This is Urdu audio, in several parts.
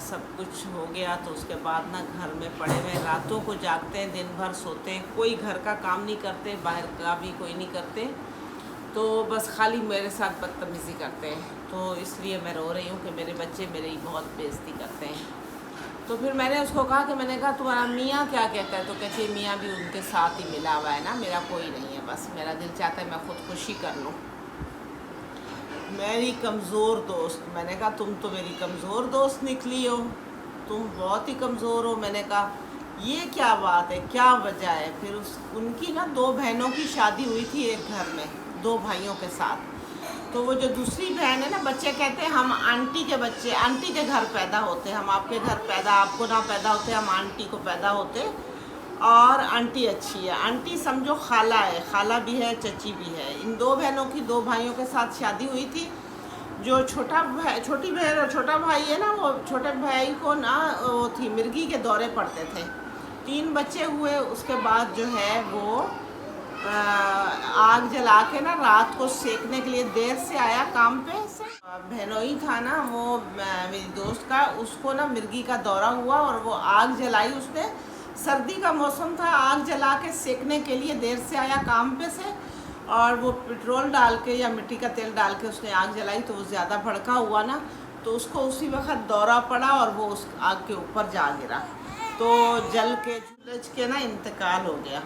سب کچھ ہو گیا تو اس کے بعد نا گھر میں پڑے ہوئے راتوں کو جاگتے ہیں، دن بھر سوتے ہیں، کوئی گھر کا کام نہیں کرتے، باہر کا بھی کوئی نہیں کرتے، تو بس خالی میرے ساتھ بدتمیزی کرتے ہیں۔ تو اس لیے میں رو رہی ہوں کہ میرے بچے میری بہت بے عزتی کرتے ہیں۔ تو پھر میں نے اس کو کہا کہ میں نے کہا تمہارا میاں کیا کہتا ہے؟ تو کہتی ہے میاں بھی ان کے ساتھ ہی ملا ہوا ہے نا، میرا کوئی نہیں ہے، بس میرا دل چاہتا ہے میں خودکشی کر لوں۔ میری کمزور دوست، میں نے کہا تم تو میری کمزور دوست نکلی ہو، تم بہت ہی کمزور ہو۔ میں نے کہا یہ کیا بات ہے، کیا وجہ ہے؟ پھر ان کی نا 2 بہنوں کی شادی ہوئی تھی ایک گھر میں، 2 بھائیوں کے ساتھ۔ تو وہ جو دوسری بہن ہے نا، بچے کہتے ہیں ہم آنٹی کے بچے، آنٹی کے گھر پیدا ہوتے، ہم آپ کے گھر پیدا، آپ کو نہ پیدا ہوتے، ہم آنٹی کو پیدا ہوتے، اور آنٹی اچھی ہے۔ آنٹی سمجھو خالہ ہے، خالہ بھی ہے، چچی بھی ہے۔ ان 2 بہنوں کی 2 بھائیوں کے ساتھ شادی ہوئی تھی۔ جو چھوٹی بہن اور چھوٹا بھائی ہے نا، وہ چھوٹے بھائی کو نا وہ تھی مرگی کے دورے پڑتے تھے۔ 3 بچے ہوئے، اس کے بعد جو ہے وہ آگ جلا کے نا رات کو سیکنے کے لیے دیر سے آیا کام پہ سے، بہنوئی تھا نا وہ میری دوست کا، اس کو نا مرگی کا دورہ ہوا اور وہ آگ جلائی اس نے، سردی کا موسم تھا، آگ جلا کے سیکنے کے لیے دیر سے آیا کام پہ سے، اور وہ پٹرول ڈال کے یا مٹی کا تیل ڈال کے اس نے آگ جلائی، تو وہ زیادہ بھڑکا ہوا نا، تو اس کو اسی وقت دورہ پڑا اور وہ اس آگ کے اوپر جا گرا، تو جل کے جھلس کے نا انتقال ہو گیا۔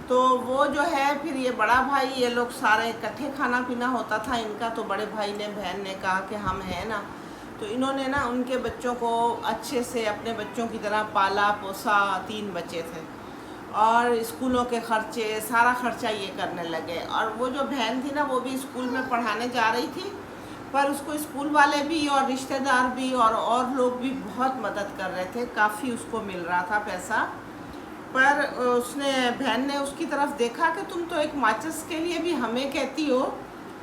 تو وہ جو ہے پھر یہ بڑا بھائی، یہ لوگ سارے اکٹھے کھانا پینا ہوتا تھا ان کا، تو بڑے بھائی نے بہن نے کہا کہ ہم ہیں نا، تو انہوں نے نا ان کے بچوں کو اچھے سے اپنے بچوں کی طرح پالا پوسا، 3 بچے تھے، اور اسکولوں کے خرچے، سارا خرچہ یہ کرنے لگے۔ اور وہ جو بہن تھی نا، وہ بھی اسکول میں پڑھانے جا رہی تھی، پر اس کو اسکول والے بھی اور رشتہ دار بھی اور لوگ بھی بہت مدد کر رہے تھے، کافی اس کو مل رہا تھا پیسہ، پر اس نے بہن نے اس کی طرف دیکھا کہ تم تو ایک ماچس کے لیے بھی ہمیں کہتی ہو،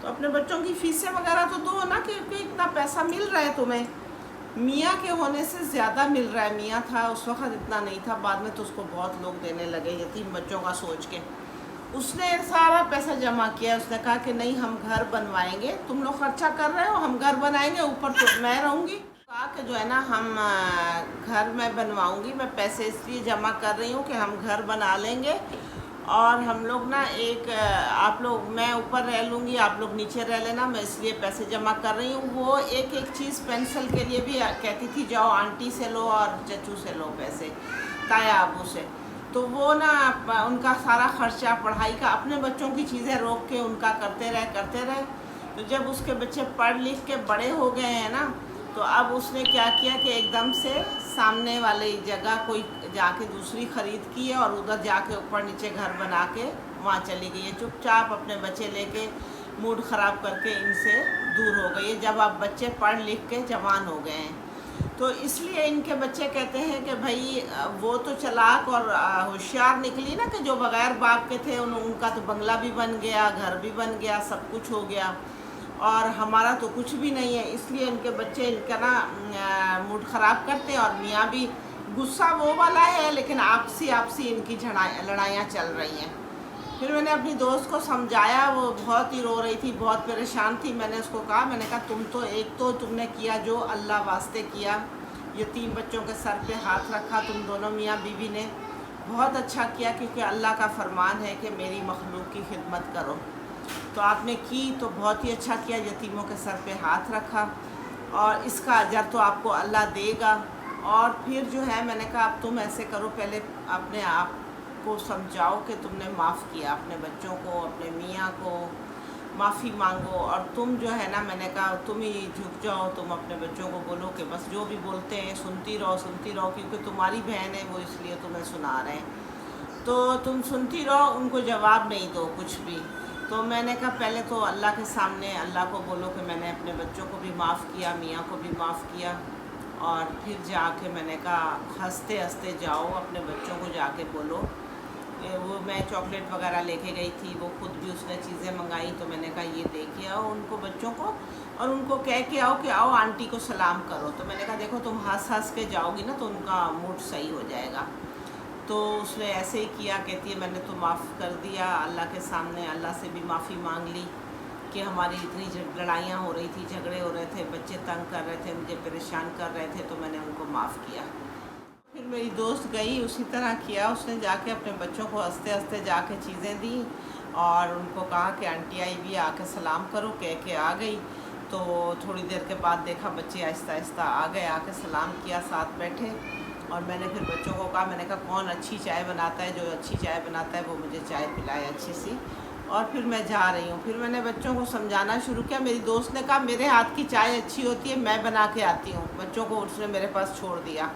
تو اپنے بچوں کی فیسیں وغیرہ تو دو نا، کہ اتنا پیسہ مل رہا ہے تمہیں، میاں کے ہونے سے زیادہ مل رہا ہے۔ میاں تھا اس وقت اتنا نہیں تھا، بعد میں تو اس کو بہت لوگ دینے لگے یتیم بچوں کا سوچ کے۔ اس نے سارا پیسہ جمع کیا، اس نے کہا کہ نہیں ہم گھر بنوائیں گے، تم لوگ خرچہ کر رہے ہو، ہم گھر بنائیں گے، اوپر تو میں رہوں گی۔ کہا کہ جو ہے نا ہم گھر میں بنواؤں گی، میں پیسے اس لیے جمع کر رہی ہوں کہ ہم گھر بنا لیں گے، اور ہم لوگ نا آپ لوگ، میں اوپر رہ لوں گی، آپ لوگ نیچے رہ لینا، میں اس لیے پیسے جمع کر رہی ہوں۔ وہ ایک چیز پینسل کے لیے بھی کہتی تھی جاؤ آنٹی سے لو اور چچو سے لو پیسے، تایا ابو سے، تو وہ نا ان کا سارا خرچہ پڑھائی کا، اپنے بچوں کی چیزیں روک کے ان کا کرتے رہے۔ تو جب اس کے بچے پڑھ لکھ کے بڑے ہو گئے ہیں نا، تو اب اس نے کیا کیا کہ ایک دم سے سامنے والی جگہ کوئی جا کے دوسری خرید کی ہے، اور ادھر جا کے اوپر نیچے گھر بنا کے وہاں چلی گئی ہے، چپ چاپ اپنے بچے لے کے، موڈ خراب کر کے ان سے دور ہو گئی ہے، جب اب بچے پڑھ لکھ کے جوان ہو گئے ہیں۔ تو اس لیے ان کے بچے کہتے ہیں کہ بھائی وہ تو چلاک اور ہوشیار نکلی نا، کہ جو بغیر باپ کے تھے ان کا تو بنگلہ بھی بن گیا، گھر بھی بن گیا، سب کچھ ہو گیا، اور ہمارا تو کچھ بھی نہیں ہے۔ اس لیے ان کے بچے ان کا نا موڈ خراب کرتے ہیں، اور میاں بھی غصہ وہ والا ہے، لیکن آپسی ان کی لڑائیاں چل رہی ہیں۔ پھر میں نے اپنی دوست کو سمجھایا، وہ بہت ہی رو رہی تھی، بہت پریشان تھی۔ میں نے اس کو کہا، میں نے کہا تم نے کیا جو اللہ واسطے کیا، یتیم بچوں کے سر پہ ہاتھ رکھا، تم دونوں میاں بیوی نے بہت اچھا کیا، کیونکہ اللہ کا فرمان ہے کہ میری مخلوق کی خدمت کرو، تو آپ نے کی تو بہت ہی اچھا کیا، یتیموں کے سر پہ ہاتھ رکھا، اور اس کا اجر تو آپ کو اللہ دے گا۔ اور پھر جو ہے میں نے کہا اب تم ایسے کرو، پہلے اپنے آپ کو سمجھاؤ کہ تم نے معاف کیا، اپنے بچوں کو، اپنے میاں کو معافی مانگو، اور تم جو ہے نا، میں نے کہا تم ہی جھک جاؤ، تم اپنے بچوں کو بولو کہ بس جو بھی بولتے ہیں سنتی رہو، کیونکہ تمہاری بہن ہے وہ، اس لیے تمہیں سنا رہے ہیں، تو تم سنتی رہو، ان کو جواب نہیں دو کچھ بھی۔ تو میں نے کہا پہلے تو اللہ کے سامنے اللہ کو بولو کہ میں نے اپنے بچوں کو بھی معاف کیا، میاں کو بھی معاف کیا، اور پھر جا کے میں نے کہا ہنستے ہنستے جاؤ اپنے بچوں کو جا کے بولو۔ وہ میں چاکلیٹ وغیرہ لے کے گئی تھی، وہ خود بھی اس نے چیزیں منگائی، تو میں نے کہا یہ دے کے آؤ ان کو، بچوں کو، اور ان کو کہہ کے آؤ کہ آؤ آنٹی کو سلام کرو۔ تو میں نے کہا دیکھو تم ہنس کے جاؤ گی نا تو ان کا موڈ صحیح ہو جائے گا۔ تو اس نے ایسے ہی کیا، کہتی ہے میں نے تو معاف کر دیا اللہ کے سامنے، اللہ سے بھی معافی مانگ لی، کہ ہماری اتنی لڑائیاں ہو رہی تھی، جھگڑے ہو رہے تھے، بچے تنگ کر رہے تھے، مجھے پریشان کر رہے تھے، تو میں نے ان کو معاف کیا۔ پھر میری دوست گئی، اسی طرح کیا، اس نے جا کے اپنے بچوں کو ہنستے ہنستے جا کے چیزیں دیں اور ان کو کہا کہ آنٹی آئی بھی آ کے سلام کرو، کہہ کے آ گئی۔ تو تھوڑی دیر کے بعد دیکھا بچے آہستہ آہستہ آ گئے، آ کے سلام کیا، ساتھ بیٹھے، اور میں نے پھر بچوں کو کہا، میں نے کہا کون اچھی چائے بناتا ہے، جو اچھی چائے بناتا ہے وہ مجھے چائے پلائے اچھی سی، اور پھر میں جا رہی ہوں۔ پھر میں نے بچوں کو سمجھانا شروع کیا۔ میری دوست نے کہا میرے ہاتھ کی چائے اچھی ہوتی ہے، میں بنا کے آتی ہوں۔ بچوں کو اس نے میرے پاس چھوڑ دیا۔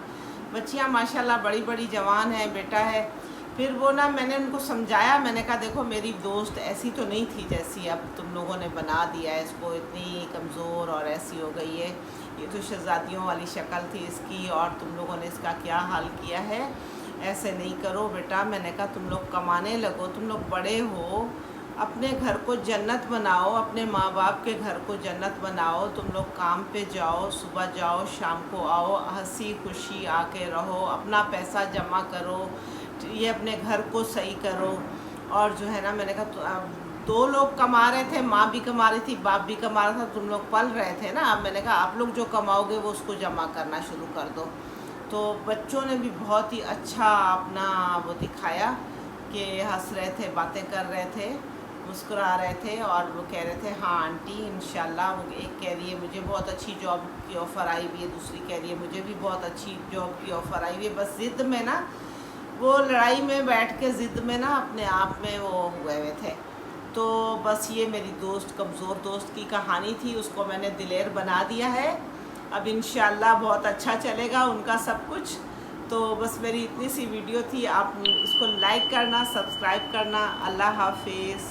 بچیاں ماشاءاللہ بڑی بڑی جوان ہیں، بیٹا ہے۔ پھر وہ میں نے ان کو سمجھایا، میں نے کہا دیکھو میری دوست ایسی تو نہیں تھی جیسی اب تم لوگوں نے بنا دیا ہے اس کو، اتنی کمزور اور ایسی ہو گئی ہے، یہ تو شہزادیوں والی شکل تھی اس کی، اور تم لوگوں نے اس کا کیا حال کیا ہے، ایسے نہیں کرو بیٹا۔ میں نے کہا تم لوگ کمانے لگو، تم لوگ بڑے ہو، اپنے گھر کو جنت بناؤ، اپنے ماں باپ کے گھر کو جنت بناؤ، تم لوگ کام پہ جاؤ، صبح جاؤ شام کو آؤ، ہنسی خوشی آ کے رہو، اپنا پیسہ جمع کرو، یہ اپنے گھر کو صحیح کرو۔ اور جو ہے نا، میں نے کہا دو لوگ کما رہے تھے، ماں بھی کما رہی تھی، باپ بھی کما رہا تھا، تم لوگ پل رہے تھے نا، اب میں نے کہا آپ لوگ جو کماؤ گے وہ اس کو جمع کرنا شروع کر دو۔ تو بچوں نے بھی بہت ہی اچھا اپنا وہ دکھایا کہ ہنس رہے تھے، باتیں کر رہے تھے، مسکرا رہے تھے، اور وہ کہہ رہے تھے ہاں آنٹی انشاءاللہ۔ وہ ایک کہہ رہی ہے مجھے بہت اچھی جاب کی آفر آئی ہوئی ہے، دوسری کہہ رہی ہے مجھے بھی بہت اچھی جاب کی آفر آئی ہوئی ہے۔ بس ضد میں نا، وہ لڑائی میں بیٹھ کے ضد میں نا اپنے آپ میں وہ ہوئے ہوئے تھے۔ تو بس یہ میری دوست، کمزور دوست کی کہانی تھی، اس کو میں نے دلیر بنا دیا ہے۔ اب انشاءاللہ بہت اچھا چلے گا ان کا سب کچھ۔ تو بس میری اتنی سی ویڈیو تھی، آپ اس کو لائک کرنا، سبسکرائب کرنا۔ اللہ حافظ۔